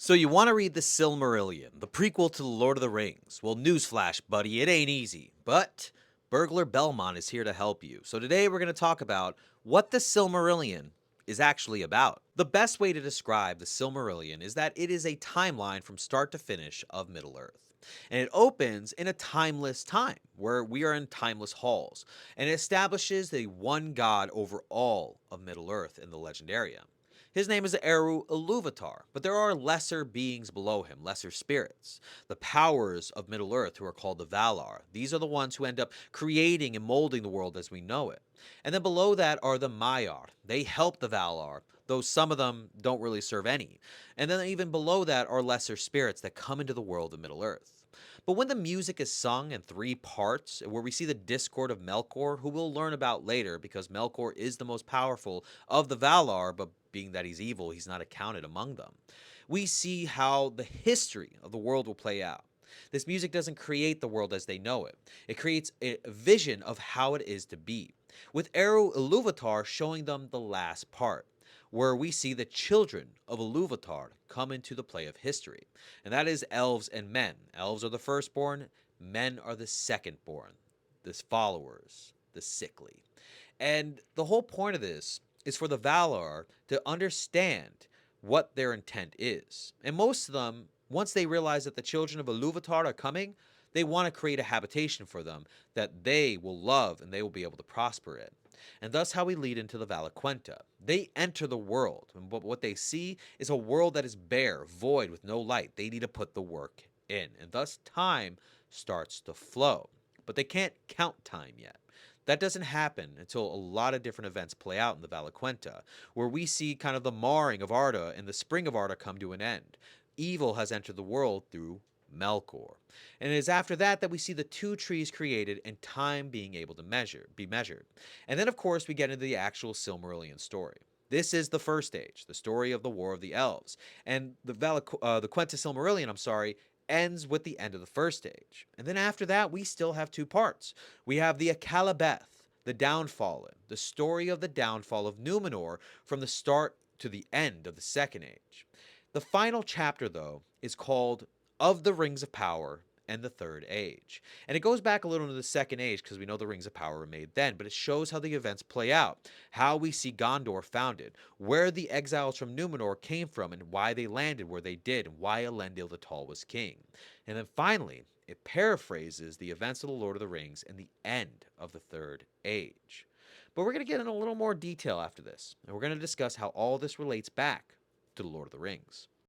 So you want to read the Silmarillion, the prequel to The Lord of the Rings. Well, newsflash, buddy, it ain't easy. But Burglar Belmont is here to help you. So today we're going to talk about what the Silmarillion is actually about. The best way to describe the Silmarillion is that it is a timeline from start to finish of Middle-earth. And it opens in a timeless time, where we are in timeless halls, and it establishes the one god over all of Middle-earth in the Legendarium. His name is Eru Iluvatar, but there are lesser beings below him, lesser spirits. The powers of Middle-earth, who are called the Valar. These are the ones who end up creating and molding the world as we know it. And then below that are the Maiar. They help the Valar, though some of them don't really serve any. And then even below that are lesser spirits that come into the world of Middle-earth. But when the music is sung in three parts, where we see the discord of Melkor, who we'll learn about later because Melkor is the most powerful of the Valar, but being that he's evil, he's not accounted among them. We see how the history of the world will play out. This music doesn't create the world as they know it. It creates a vision of how it is to be, with Eru Iluvatar showing them the last part, where we see the children of Iluvatar come into the play of history. And that is elves and men. Elves are the firstborn, men are the secondborn, the followers, the sickly. And the whole point of this is for the Valar to understand what their intent is. And most of them, once they realize that the children of Iluvatar are coming, they want to create a habitation for them that they will love and they will be able to prosper in. And thus how we lead into the Valaquenta. They enter the world, but what they see is a world that is bare, void, with no light. They need to put the work in, and thus time starts to flow. But they can't count time yet. That doesn't happen until a lot of different events play out in the Valaquenta, where we see kind of the marring of Arda and the spring of Arda come to an end. Evil has entered the world through Melkor. And it is after that that we see the two trees created and time being able to be measured. And then of course we get into the actual Silmarillion story. This is the first age, the story of the War of the Elves. And the Quenta Silmarillion, I'm sorry, ends with the end of the first age. And then after that, we still have two parts. We have the Akalabeth, the Downfallen, the story of the downfall of Numenor from the start to the end of the second age. The final chapter, though, is called Of the Rings of Power and the Third Age. And it goes back a little into the Second Age because we know the Rings of Power were made then, but it shows how the events play out, how we see Gondor founded, where the exiles from Numenor came from and why they landed where they did, and why Elendil the Tall was king. And then finally, it paraphrases the events of the Lord of the Rings and the end of the Third Age. But we're going to get in a little more detail after this, and we're going to discuss how all this relates back to the Lord of the Rings.